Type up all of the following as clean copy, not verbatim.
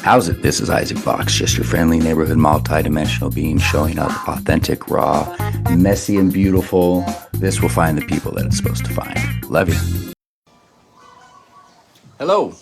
How's it? This is Isaac Box, just your friendly neighborhood multi-dimensional being showing up authentic, raw, messy, and beautiful. This will find the people that it's supposed to find. Love you. Hello.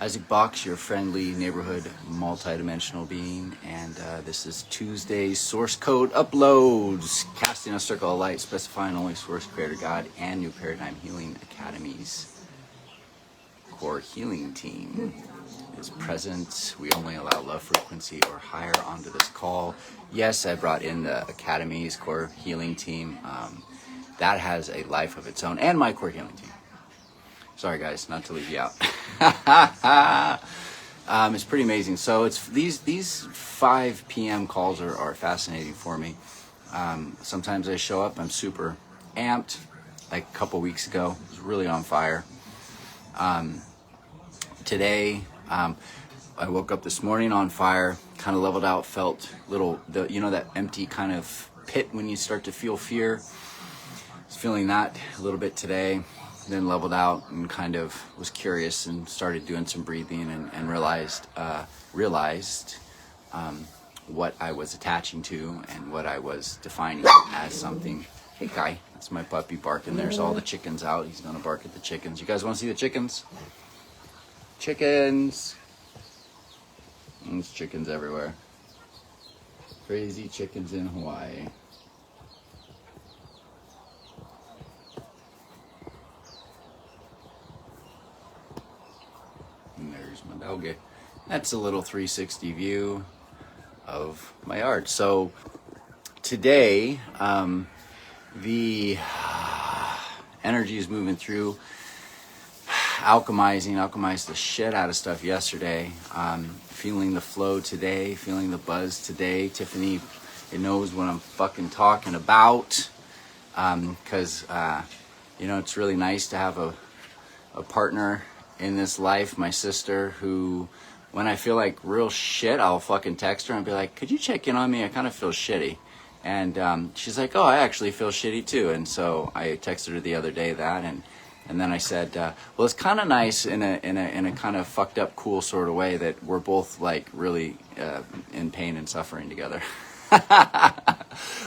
Isaac Box, your friendly neighborhood multi-dimensional being, and this is Tuesday's source code uploads. Casting a circle of light, specifying only source, creator, God, and New Paradigm Healing Academy's core healing team is present. We only allow love frequency or higher onto this call. Yes, I brought in the Academy's core healing team. That has a life of its own, and my core healing team. Sorry guys, not to leave you out. It's pretty amazing. So it's these 5 p.m. calls are fascinating for me. Sometimes I show up, I'm super amped. Like a couple weeks ago, I was really on fire. Today, I woke up this morning on fire, kind of leveled out, felt that empty kind of pit when you start to feel fear. I was feeling that a little bit today, then leveled out and kind of was curious and started doing some breathing and realized what I was attaching to and what I was defining as something. Hey Kai, that's my puppy barking. There's all the chickens out. He's gonna bark at the chickens. You guys want to see the chickens? Chickens. There's chickens everywhere. Crazy chickens in Hawaii. And there's my doggy. That's a little 360 view of my yard. So today, the energy is moving through. Alchemized the shit out of stuff yesterday. Feeling the flow today, feeling the buzz today. Tiffany, it knows what I'm fucking talking about. Cause it's really nice to have a partner in this life, my sister, who, when I feel like real shit, I'll fucking text her and be like, could you check in on me? I kind of feel shitty. And she's like, oh, I actually feel shitty too. And so I texted her the other day that, and then I said, well, it's kind of nice in a kind of fucked up, cool sort of way that we're both like really in pain and suffering together.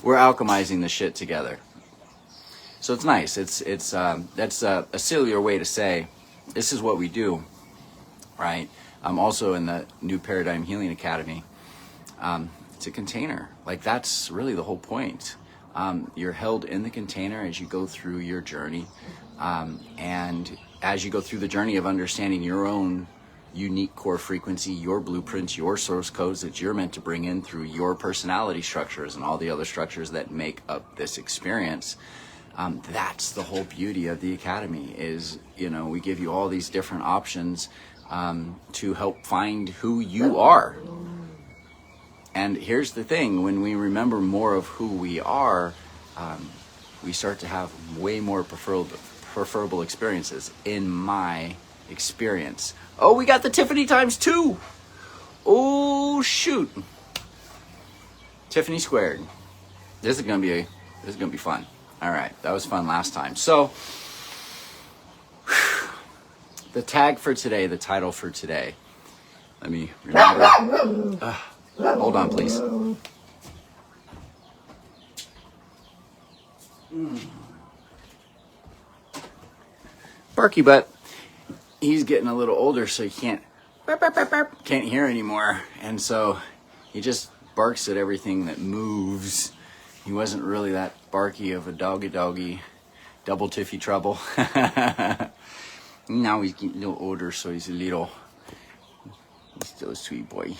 We're alchemizing the shit together. So it's nice. That's a sillier way to say this is what we do, right? I'm also in the New Paradigm Healing Academy. It's a container. Like that's really the whole point. You're held in the container as you go through your journey. And as you go through the journey of understanding your own unique core frequency, your blueprints, your source codes that you're meant to bring in through your personality structures and all the other structures that make up this experience, that's the whole beauty of the Academy is, we give you all these different options to help find who you are. And here's the thing, when we remember more of who we are, we start to have way more preferable experiences, in my experience. Oh, we got the Tiffany times 2. Oh shoot. Tiffany squared. This is gonna be fun. All right, that was fun last time. So the tag for today, the title for today. Let me remember. Hold on, please. Barky butt. He's getting a little older, so he can't hear anymore, and so he just barks at everything that moves. He wasn't really that barky of a doggy, double tiffy trouble. Now he's getting a little older, so he's still a sweet boy.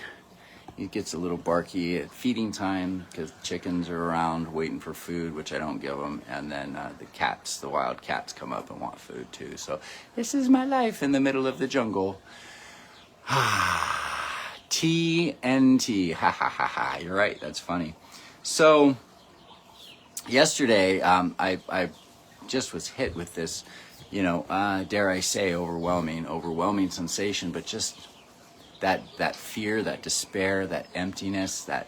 He gets a little barky at feeding time because chickens are around waiting for food, which I don't give them. And then the wild cats come up and want food too. So this is my life in the middle of the jungle. TNT. Ha ha ha ha. You're right. That's funny. So yesterday, I just was hit with this, dare I say, overwhelming sensation, but just that fear, that despair, that emptiness, that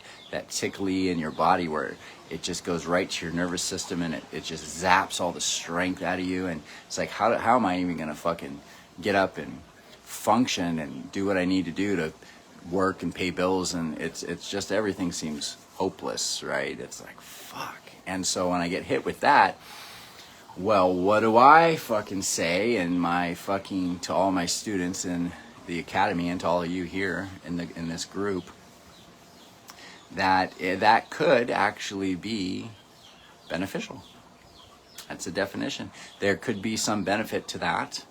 tickly in your body where it just goes right to your nervous system and it just zaps all the strength out of you. And it's like, how am I even going to fucking get up and function and do what I need to do to work and pay bills, and it's just everything seems hopeless, right? It's like, fuck. And so when I get hit with that, well, what do I fucking say to all my students in the academy and to all of you here in this group, that could actually be beneficial. That's a definition. There could be some benefit to that.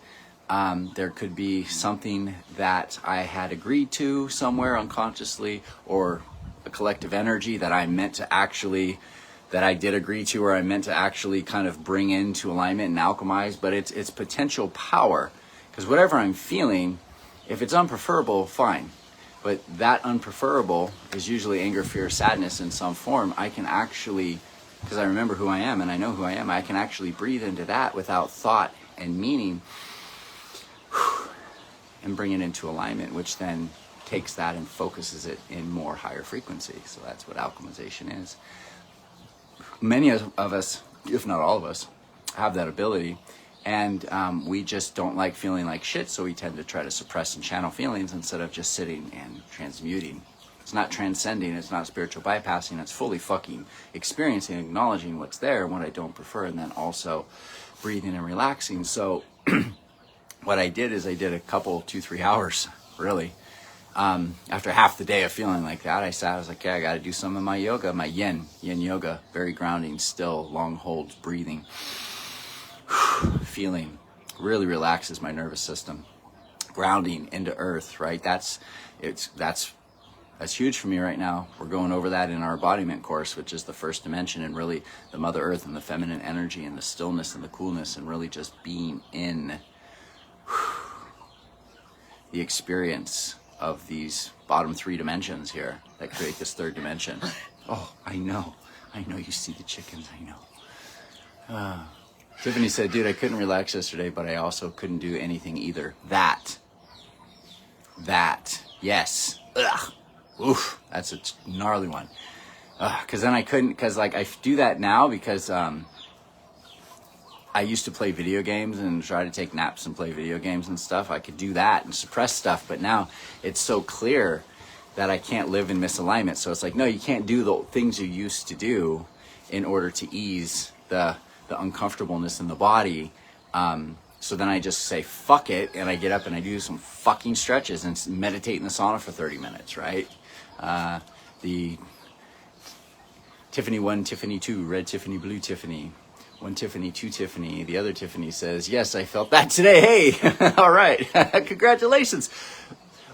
There could be something that I had agreed to somewhere unconsciously, or a collective energy that I meant to actually, that I did agree to, or I meant to actually kind of bring into alignment and alchemize. But it's potential power, because whatever I'm feeling, if it's unpreferable, fine. But that unpreferable is usually anger, fear, sadness in some form. I can actually, because I remember who I am and I know who I am, I can actually breathe into that without thought and meaning and bring it into alignment, which then takes that and focuses it in more higher frequency. So that's what alchemization is. Many of us, if not all of us, have that ability, and we just don't like feeling like shit, so we tend to try to suppress and channel feelings instead of just sitting and transmuting. It's not transcending, it's not spiritual bypassing, it's fully fucking experiencing, acknowledging what's there and what I don't prefer, and then also breathing and relaxing. So what I did is I did a couple, 2-3 hours, really. After half the day of feeling like that, I was like, okay, I got to do some of my yoga, my yin yoga, very grounding, still, long holds, breathing, feeling, really relaxes my nervous system, grounding into earth, right? That's huge for me right now. We're going over that in our embodiment course, which is the first dimension, and really the Mother Earth and the feminine energy and the stillness and the coolness, and really just being in the experience of these bottom 3 dimensions here that create this 3rd dimension. Oh, I know you see the chickens, I know. Tiffany said, dude, I couldn't relax yesterday, but I also couldn't do anything either. That, yes. Ugh. Oof, that's a gnarly one. Because then I couldn't, because like I do that now because I used to play video games and try to take naps and play video games and stuff. I could do that and suppress stuff, but now it's so clear that I can't live in misalignment. So it's like, no, you can't do the things you used to do in order to ease the uncomfortableness in the body. So then I just say, fuck it, and I get up and I do some fucking stretches and meditate in the sauna for 30 minutes, right? The Tiffany 1, Tiffany 2, red Tiffany, blue Tiffany. 1 Tiffany, 2 Tiffany. The other Tiffany says, yes, I felt that today. Hey, all right. Congratulations.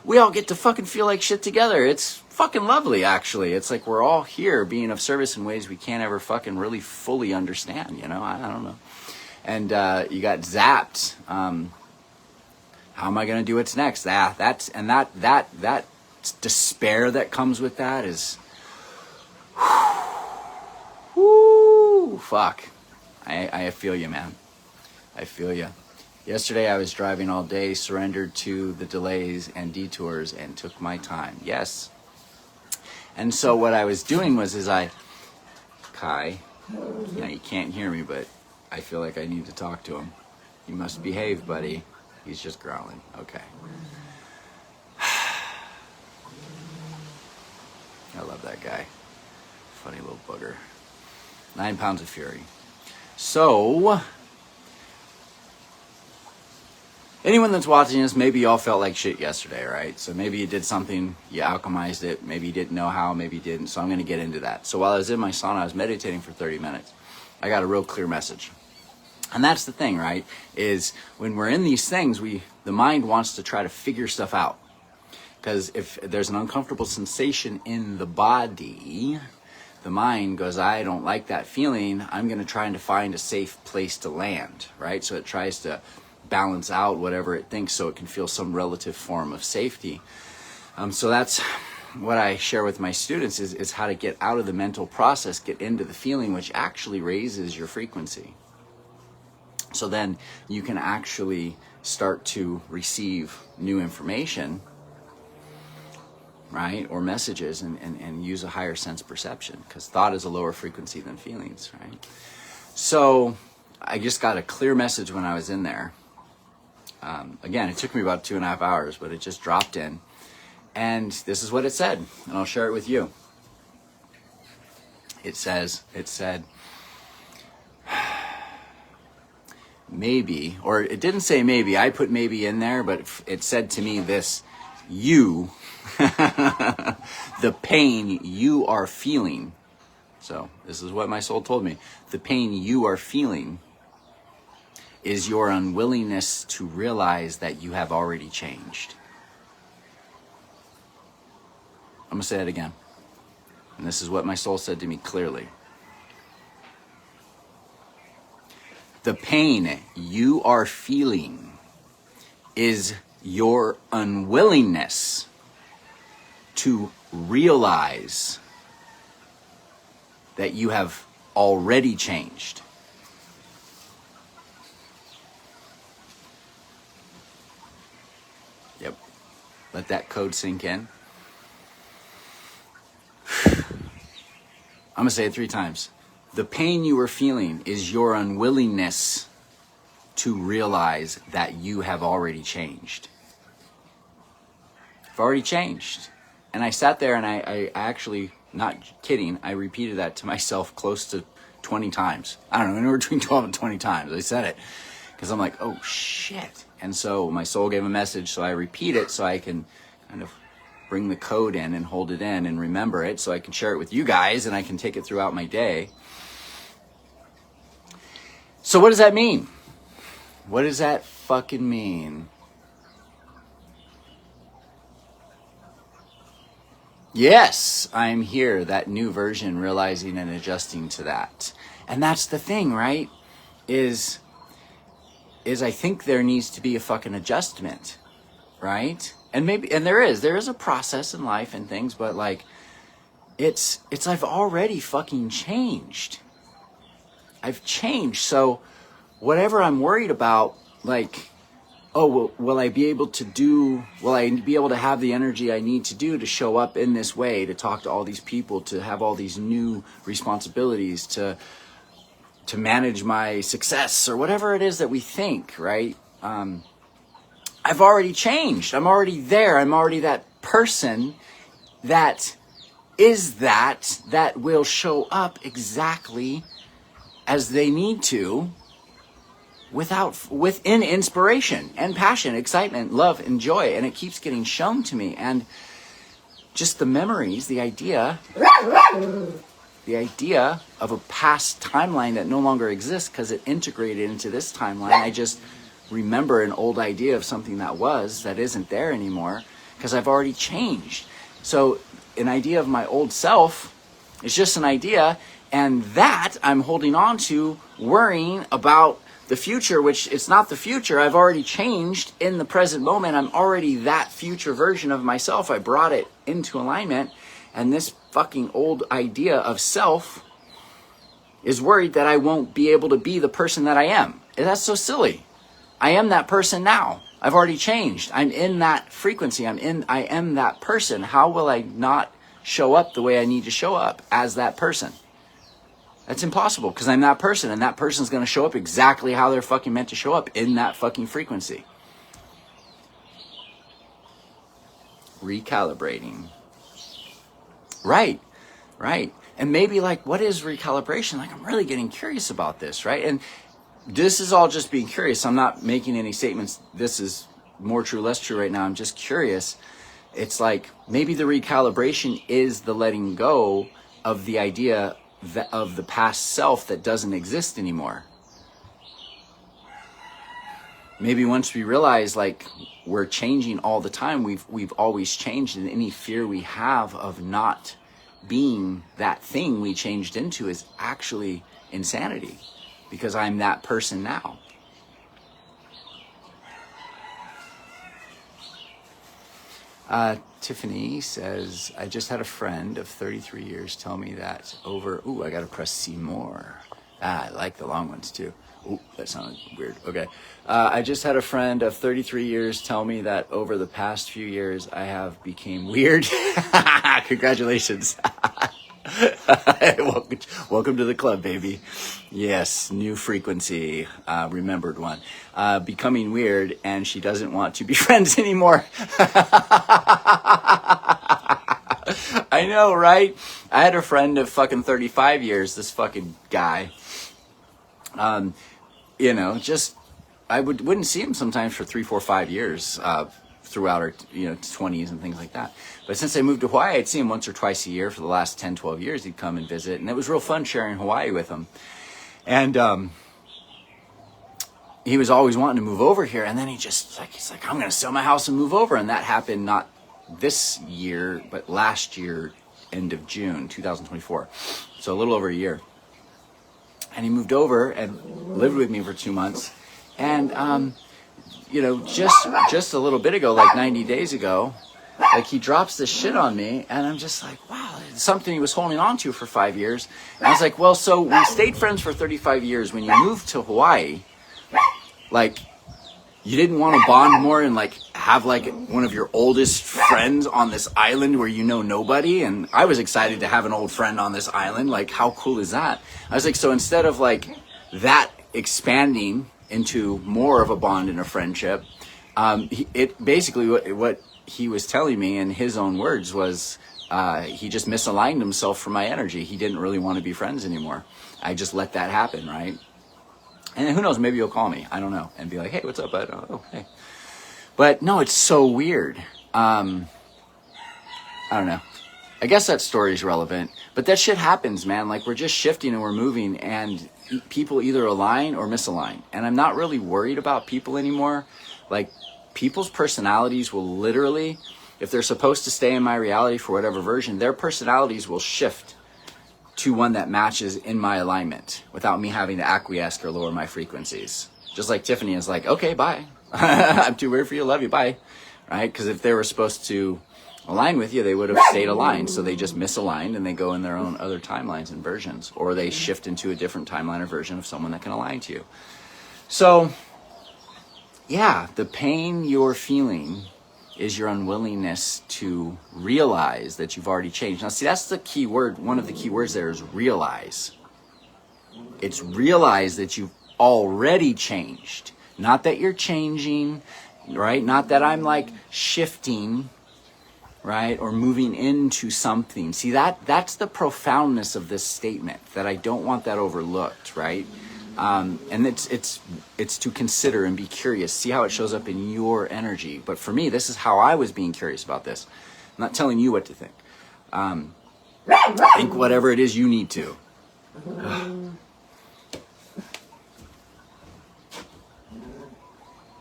We all get to fucking feel like shit together. It's fucking lovely, actually. It's like we're all here being of service in ways we can't ever fucking really fully understand, you know? I don't know. And you got zapped. How am I going to do what's next? That despair that comes with that is, whoo, fuck. I feel you, man. I feel you. Yesterday I was driving all day, surrendered to the delays and detours, and took my time. Yes. And so what I was doing was, Kai, you can't hear me, but I feel like I need to talk to him. You must behave, buddy. He's just growling. Okay. I love that guy. Funny little booger. 9 pounds of fury. So, anyone that's watching this, maybe y'all felt like shit yesterday, right? So maybe you did something, you alchemized it, maybe you didn't know how, maybe you didn't. So I'm going to get into that. So while I was in my sauna, I was meditating for 30 minutes. I got a real clear message. And that's the thing, right? Is when we're in these things, the mind wants to try to figure stuff out. Because if there's an uncomfortable sensation in the body, the mind goes, I don't like that feeling. I'm going to try to find a safe place to land, right? So it tries to balance out whatever it thinks so it can feel some relative form of safety. So that's what I share with my students is how to get out of the mental process, get into the feeling, which actually raises your frequency. So then you can actually start to receive new information, right, or messages, and use a higher sense perception, because thought is a lower frequency than feelings, right? So I just got a clear message when I was in there, Again, it took me about 2.5 hours, but it just dropped in. And this is what it said, and I'll share it with you. It said, maybe, or it didn't say maybe, I put maybe in there, but it said to me this, you, the pain you are feeling. So this is what my soul told me. The pain you are feeling is your unwillingness to realize that you have already changed. I'm going to say it again. And this is what my soul said to me clearly. The pain you are feeling is your unwillingness to realize that you have already changed. Yep. Let that code sink in. I'm going to say it 3 times. The pain you are feeling is your unwillingness to realize that you have already changed. I've already changed. And I sat there and I actually, not kidding, I repeated that to myself close to 20 times. I don't know, anywhere between 12 and 20 times. I said it because I'm like, oh shit. And so my soul gave a message, so I repeat it so I can kind of bring the code in and hold it in and remember it so I can share it with you guys and I can take it throughout my day. So what does that mean? What does that fucking mean? Yes, I'm here, that new version, realizing and adjusting to that. And that's the thing, right? Is I think there needs to be a fucking adjustment, right? And there is a process in life and things, but like, it's I've already fucking changed. I've changed. So whatever I'm worried about, like, oh, will I be able to have the energy I need to do to show up in this way, to talk to all these people, to have all these new responsibilities, to manage my success or whatever it is that we think, right? I've already changed. I'm already there. I'm already that person that will show up exactly as they need to within inspiration and passion, excitement, love, and joy. And it keeps getting shown to me. And just the memories, the idea of a past timeline that no longer exists because it integrated into this timeline. I just remember an old idea of something that isn't there anymore because I've already changed. So an idea of my old self is just an idea, and that I'm holding on to, worrying about the future, which it's not the future. I've already changed in the present moment. I'm already that future version of myself. I brought it into alignment, and this fucking old idea of self is worried that I won't be able to be the person that I am. And that's so silly. I am that person now. I've already changed. I'm in that frequency. I am that person. How will I not show up the way I need to show up as that person? That's impossible because I'm that person, and that person's going to show up exactly how they're fucking meant to show up in that fucking frequency. Recalibrating. Right. And maybe like, what is recalibration? Like, I'm really getting curious about this, right? And this is all just being curious. I'm not making any statements. This is more true, less true right now. I'm just curious. It's like maybe the recalibration is the letting go of the idea of the past self that doesn't exist anymore. Maybe once we realize like we're changing all the time, we've always changed, and any fear we have of not being that thing we changed into is actually insanity. Because I'm that person now. Tiffany says, I just had a friend of 33 years tell me that I gotta press see more. I like the long ones too. Ooh, that sounded weird. Okay. I just had a friend of 33 years tell me that over the past few years I have became weird. Congratulations. Welcome to the club, baby. Yes, new frequency, remembered one. Becoming weird, and she doesn't want to be friends anymore. I know, right? I had a friend of fucking 35 years, this fucking guy. You know, just, I wouldn't see him sometimes for 3, 4, 5 years, throughout our 20s and things like that. But since I moved to Hawaii, I'd see him once or twice a year for the last 10, 12 years. He'd come and visit, and it was real fun sharing Hawaii with him. And he was always wanting to move over here, and then he's like, I'm gonna sell my house and move over. And that happened not this year, but last year, end of June 2024, so a little over a year. And he moved over and lived with me for 2 months. And just a little bit ago, like 90 days ago, like he drops this shit on me, and I'm just like, wow, it's something he was holding on to for 5 years. And I was like, well, so we stayed friends for 35 years. When you moved to Hawaii, like, you didn't want to bond more and like have like one of your oldest friends on this island where you know nobody? And I was excited to have an old friend on this island. Like, how cool is that? I was like, so instead of like that expanding into more of a bond and a friendship, it basically what he was telling me in his own words was he just misaligned himself from my energy. He didn't really want to be friends anymore. I just let that happen, right? And who knows, maybe he'll call me, I don't know, and be like, hey, what's up, bud? Oh, hey. But no, it's so weird. I don't know. I guess that story is relevant, but that shit happens, man. Like, we're just shifting and we're moving, and people either align or misalign. And I'm not really worried about people anymore. Like, people's personalities will literally, if they're supposed to stay in my reality for whatever version, their personalities will shift to one that matches in my alignment without me having to acquiesce or lower my frequencies. Just like Tiffany is like, okay, bye. I'm too weird for you, love you, bye. Right? Because if they were supposed to align with you, they would have stayed aligned. So they just misaligned and they go in their own other timelines and versions, or they shift into a different timeline or version of someone that can align to you. So yeah, the pain you're feeling is your unwillingness to realize that you've already changed. Now, see, that's the key word. One of the key words there is realize. It's realize that you've already changed. Not that you're changing, right? Not that I'm like shifting, right? Or moving into something. See, that's the profoundness of this statement, that I don't want that overlooked, right? And it's to consider and be curious, see how it shows up in your energy. But for me, this is how I was being curious about this. I'm not telling you what to think. Think whatever it is you need to.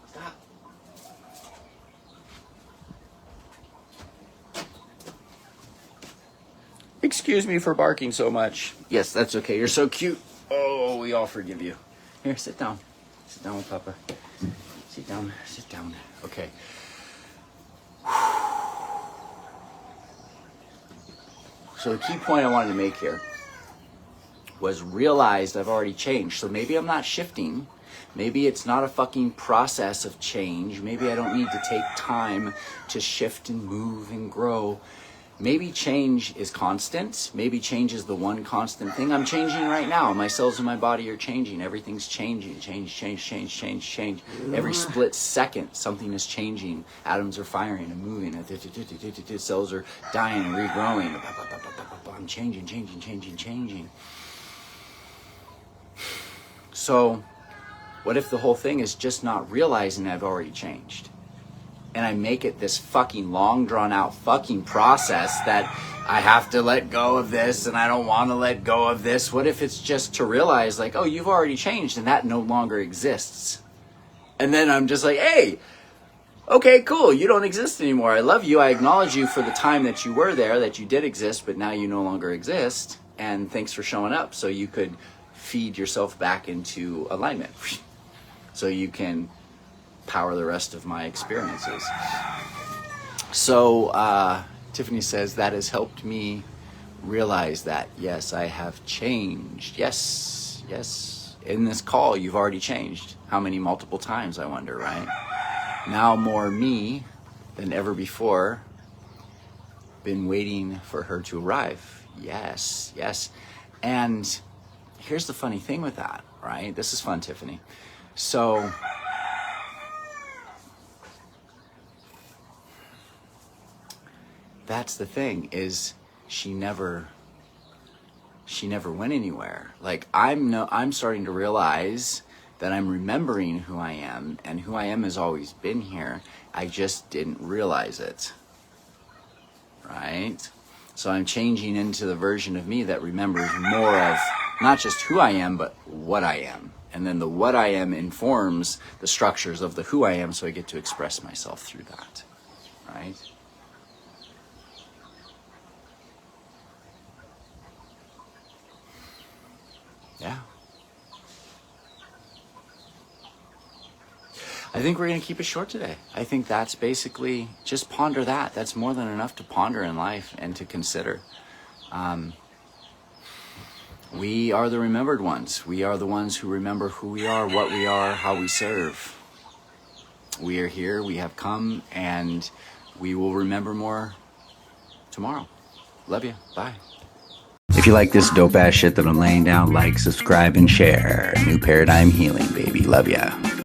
Stop. Excuse me for barking so much. Yes, that's okay. You're so cute. Oh, we all forgive you. Here, sit down. Sit down with Papa. Sit down. Sit down. Okay. So the key point I wanted to make here was realized I've already changed. So maybe I'm not shifting. Maybe it's not a fucking process of change. Maybe I don't need to take time to shift and move and grow. Maybe change is constant. Maybe change is the one constant thing. I'm changing right now. My cells in my body are changing. Everything's changing. Change. Every split second, something is changing. Atoms are firing and moving. Cells are dying and regrowing. I'm changing. So, what if the whole thing is just not realizing I've already changed? And I make it this fucking long drawn out fucking process that I have to let go of this and I don't want to let go of this. What if it's just to realize like, oh, you've already changed and that no longer exists? And then I'm just like, hey, okay, cool. You don't exist anymore. I love you. I acknowledge you for the time that you were there, that you did exist, but now you no longer exist. And thanks for showing up so you could feed yourself back into alignment. So you can power the rest of my experiences. So Tiffany says that has helped me realize that, yes, I have changed. Yes. In this call, you've already changed. How many multiple times, I wonder, right? Now more me than ever before. Been waiting for her to arrive. Yes, yes. And here's the funny thing with that, right? This is fun, Tiffany. So that's the thing, is she never went anywhere. Like I'm starting to realize that I'm remembering who I am, and who I am has always been here. I just didn't realize it. Right? So I'm changing into the version of me that remembers more of not just who I am, but what I am. And then the what I am informs the structures of the who I am, so I get to express myself through that. Right? Yeah. I think we're going to keep it short today. I think that's basically, just ponder that. That's more than enough to ponder in life and to consider. We are the remembered ones. We are the ones who remember who we are, what we are, how we serve. We are here, we have come, and we will remember more tomorrow. Love you. Bye. If you like this dope ass shit that I'm laying down, like, subscribe, and share. New Paradigm Healing, baby. Love ya.